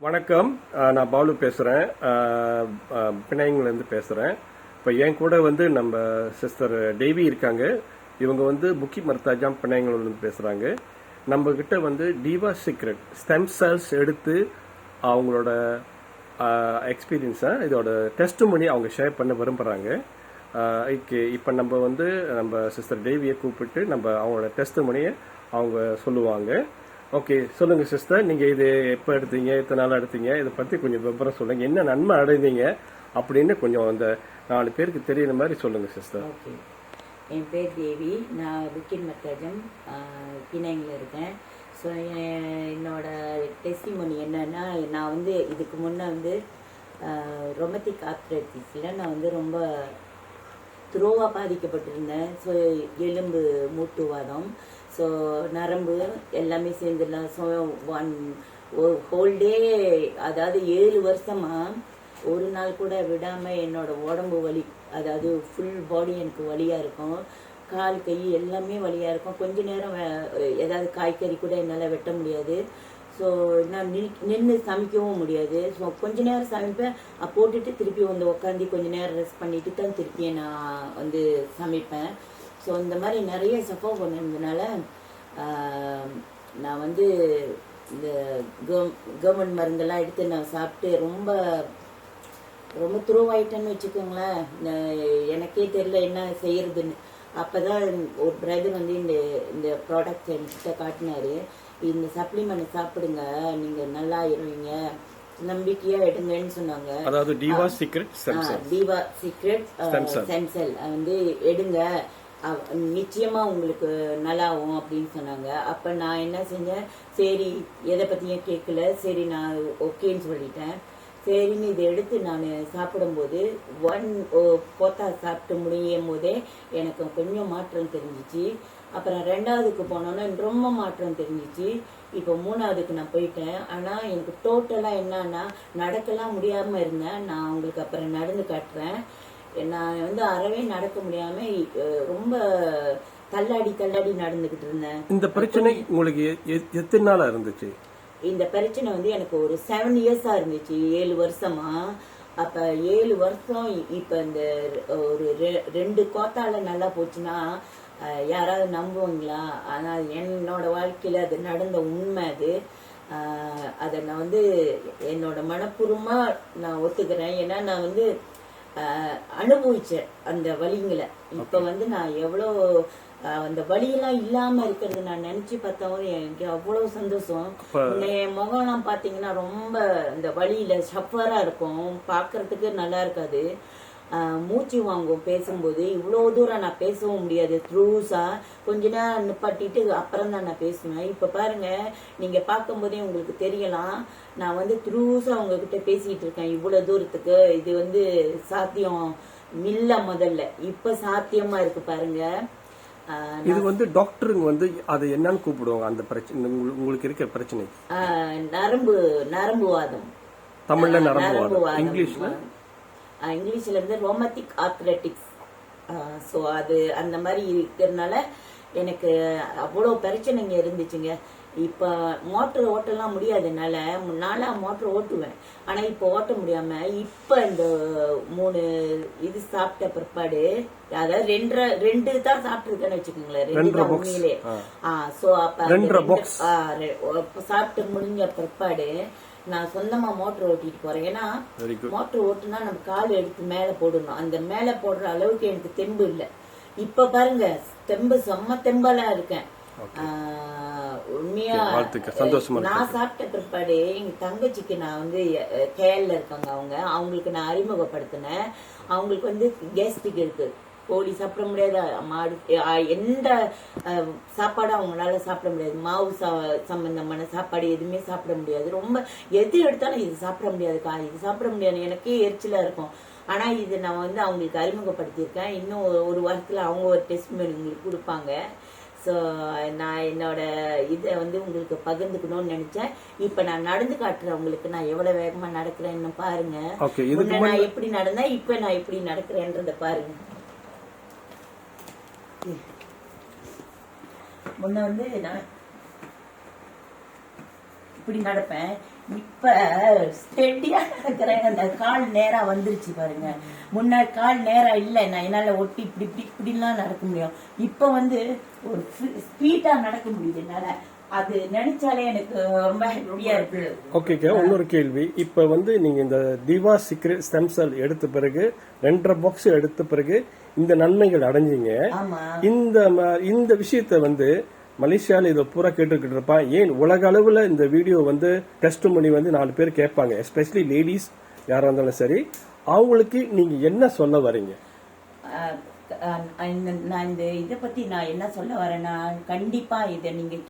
வணக்கம். நான் பாலு பேசுகிறேன். பினாங்கிலேருந்து பேசுகிறேன். இப்போ என் கூட நம்ம சிஸ்டர் டேவி இருக்காங்க. இவங்க முக்கி மர்தாஜாம் பினாங்கிலேருந்து பேசுகிறாங்க. நம்மக்கிட்ட டிவா சீக்ரெட் ஸ்டெம் செல்ஸ் எடுத்து அவங்களோட எக்ஸ்பீரியன்ஸை இதோட டெஸ்டிமோனி அவங்க ஷேர் பண்ண விரும்புகிறாங்க. இப்போ நம்ம சிஸ்டர் டேவியை கூப்பிட்டு அவங்களோட டெஸ்டிமோனியை அவங்க சொல்லுவாங்க. ஓகே, சொல்லுங்க சிஸ்டர், நீங்க இது எப்போ எடுத்தீங்க, எத்தனை நாள் எடுத்தீங்க, இதை பத்தி கொஞ்சம் விவரம் சொல்லுங்க. என்ன நன்மை அடைந்தீங்க அப்படின்னு கொஞ்சம் அந்த 4 பேருக்கு தெரியுற மாதிரி சொல்லுங்க சிஸ்டர். ஓகே, என் பேர் தேவி. நான் முக்கி மர்தாஜம் பினாங்கில் இருக்கேன். ஸோ என்னோட டெஸ்டிமோனி என்னன்னா, நான் இதுக்கு முன்னே ரொமட்டிக் ஆர்த்ரைட்டிஸில் நான் ரொம்ப த்ரோவாக பாதிக்கப்பட்டிருந்தேன். ஸோ எலும்பு மூட்டுவாதம், ஸோ நரம்பு எல்லாமே சேர்ந்துடலாம். ஸோ ஹோல் டே, அதாவது 7 வருஷமா ஒரு நாள் கூட விடாமல் என்னோட உடம்பு வலி, அதாவது ஃபுல் பாடி எனக்கு வலியாக இருக்கும். கால் கை எல்லாமே வலியாக இருக்கும். கொஞ்ச நேரம் ஏதாவது காய்கறி கூட என்னால் வெட்ட முடியாது. ஸோ நான் நின்று சமைக்கவும் முடியாது. ஸோ கொஞ்ச நேரம் சமைப்பேன், போட்டுட்டு திருப்பி உட்காந்து கொஞ்ச நேரம் ரெஸ்ட் பண்ணிட்டு தான் திருப்பி நான் சமைப்பேன். ஸோ இந்த மாதிரி நிறைய சஃபர் பண்ணிருந்ததுனால நான் இந்த கவர்மெண்ட் மருந்தெல்லாம் எடுத்து நான் சாப்பிட்டு ரொம்ப ரொம்ப துருவாயிட்டேன்னு வச்சுக்கோங்களேன். எனக்கே தெரியல என்ன செய்யறதுன்னு. அப்போதான் ஒரு பிரதர் இந்த ப்ராடக்ட் என்கிட்ட காட்டினாரு. இந்த சப்ளிமெண்ட் சாப்பிடுங்க, நீங்க நல்லா இருவீங்க, நம்பிக்கையா எடுங்கன்னு சொன்னாங்க. அதாவது டிவா சீக்ரெட் ஸ்டெம் செல் எடுங்க, நிச்சயமா உங்களுக்கு நல்லாவும் அப்படின்னு சொன்னாங்க. அப்ப நான் என்ன செஞ்சேன், சரி எதை பத்தியும் கேட்கல, சரி நான் ஓகேன்னு சொல்லிட்டேன். சரின்னு இதை எடுத்து நான் சாப்பிடும்போது போத்தா சாப்பிட்டு முடியும் போதே எனக்கு கொஞ்சம் மாற்றம் தெரிஞ்சிச்சு. அப்புறம் 2வதுக்கு போனோன்னா ரொம்ப மாற்றம் தெரிஞ்சிச்சு. இப்போ 3வதுக்கு நான் போயிட்டேன். ஆனால் எனக்கு டோட்டலாக என்னன்னா, நடக்கலாம் முடியாமல் இருந்தேன். நான் உங்களுக்கு அப்புறம் நடந்து காட்டுறேன். நான் அறவே நடக்க முடியாம ரொம்ப தள்ளாடி நடந்துகிட்டு இருந்தேன். இந்த பிரச்சனை உங்களுக்கு எத்தனை நாளா இருந்துச்சு? இந்த பிரச்சனை எனக்கு ஒரு 7 இயர்ஸா இருந்துச்சு, 7 வருஷமா. அப்ப 7 வருஷம் இப்ப இந்த ஒரு 2 கோத்தால நல்லா போச்சுன்னா யாராவது நம்புவீங்களா? ஆனா என்னோட வாழ்க்கையில அது நடந்த உண்மை. அது அதை நான் என்னோட மனப்பூர்வமா நான் ஒத்துக்கிறேன். ஏன்னா நான் அனுபவிச்சேன் அந்த வலிங்களை. இப்ப நான் எவ்வளோ அந்த வலியெல்லாம் இல்லாம இருக்கிறது நான் நினைச்சு பார்த்தாவும் எனக்கு அவ்வளவு சந்தோஷம். என் முகம்லாம் பாத்தீங்கன்னா ரொம்ப இந்த வலியில சஃபரா இருக்கும், பாக்குறதுக்கு நல்லா இருக்காது, மூச்சு வாங்கும் பேசும்போது. இவ்வளவு தூரம் நான் பேசவும் முடியாது, த்ரூஸா கொஞ்ச நேரம் நிப்பாட்டிட்டு அப்புறம் தான் நான் பேசுவேன். இப்ப பாருங்க, நீங்க பார்க்கும் உங்களுக்கு தெரியலாம், நான் த்ரூஸா உங்ககிட்ட பேசிட்டு இருக்கேன் இவ்வளவு தூரத்துக்கு. இது சாத்தியம் இல்ல முதல்ல, இப்ப சாத்தியமா இருக்கு பாருங்க. இது டாக்டருங்க அது என்னன்னு கூப்பிடுவாங்க அந்த பிரச்சனை, உங்களுக்கு இருக்கிற பிரச்சனை? நரம்புவாதம். தமிழ்ல நரம்புவாதம், இங்கிலீஷ்ல ரொமட்டிக் ஆர்த்ரைட்டிஸ். ஸோ அது அந்த மாதிரி இருக்கிறதுனால எனக்கு அவ்வளோ பிரச்சனைங்க இருந்துச்சுங்க. இப்போ மோட்டர் ஓட்டலாம் முடியாதுனால, முன்னால மோட்டர் ஓட்டுவேன், ஆனா இப்போ ஓட்ட முடியாம இப்போ இந்த 3 இது சாப்பிட்ட பிற்பாடு, அதாவது 2 தான் சாப்பிட்டுருக்கேன்னு வச்சுக்கோங்களேன், 2 தான் உண்மையிலே. ஸோ அப்ப சாப்பிட்டு முடிஞ்ச பிற்பாடு நான் சொந்தமா மோட்டர் ஓட்டிட்டு போறேன். ஏன்னா மோட்டர் ஓட்டுனா நம்ம கால் எடுத்து மேல போடணும். அந்த மேல போடுற அளவுக்கு எனக்கு தெம்பு இல்லை. இப்ப பாருங்க, செம்ம தெம்பலா இருக்கேன். உண்மையா நான் சாப்பிட்ட பிற்பாடு எங்க தங்கச்சிக்கு நான் கேரள இருக்காங்க, அவங்களுக்கு நான் அறிமுகப்படுத்தினேன். அவங்களுக்கு கேஸ்ட்ரிக் இருக்கு, கோழி சாப்பிட முடியாது, மாடு எந்த சாப்பாடும் அவங்களால சாப்பிட முடியாது, மாவு சம்பந்தமான சாப்பாடு எதுவுமே சாப்பிட முடியாது. ரொம்ப எது எடுத்தாலும் இது சாப்பிட முடியாதுக்கா, இது சாப்பிட முடியாது, எனக்கே எரிச்சலா இருக்கும். ஆனா இது நான் அவங்களுக்கு அறிமுகப்படுத்தியிருக்கேன். இன்னும் ஒரு வாரத்துல அவங்க ஒரு டெஸ்ட் உங்களுக்கு கொடுப்பாங்க. ஸோ நான் என்னோட இதை உங்களுக்கு பகிர்ந்துக்கணும்னு நினைச்சேன். இப்ப நான் நடந்து காட்டுறேன் உங்களுக்கு, நான் எவ்வளவு வேகமா நடக்கிறேன்னு பாருங்க. நான் எப்படி நடந்தேன், இப்ப நான் எப்படி நடக்கிறேன்றத பாருங்க. முன்ன நான் இப்படி நடப்பேன். இப்ப ஸ்டெடியா நடக்கிறேன். அந்த கால் நேரா வந்துருச்சு பாருங்க. முன்னாடி கால் நேரா இல்ல, நான் என்னால ஒட்டி இப்படி இப்படி இப்படிலாம் நடக்க முடியும். இப்ப வந்து ஒரு ஸ்பீடா நடக்க முடியுது என்னால. அது நினைச்சாலே எனக்கு ரொம்ப ஹாப்பியா இருக்கு. ஓகேக்கா, இன்னொரு கேள்வி. இப்ப வந்து நீங்க இந்த திவா சீக்ரெட் ஸ்டெம் செல் எடுத்த பிறகு 2.5 பாக்ஸ் எடுத்த பிறகு இந்த நன்மைகள் அடைஞ்சீங்க. ஆமா, இந்த விஷயத்த வந்து மலேசியால இதை பூரா கேட்டுக்கிட்டு இருப்பான். ஏன் உலக அளவுல இந்த வீடியோ வந்து டெஸ்ட் பண்ணி வந்து 4 பேர் கேட்பாங்க, எஸ்பெஷலி லேடிஸ் யாரா இருந்தாலும் சரி. அவங்களுக்கு நீங்க என்ன சொல்ல வரீங்க? நான் இந்த இதை பத்தி நான் என்ன சொல்ல வரேன்னா, கண்டிப்பா இதை நீங்க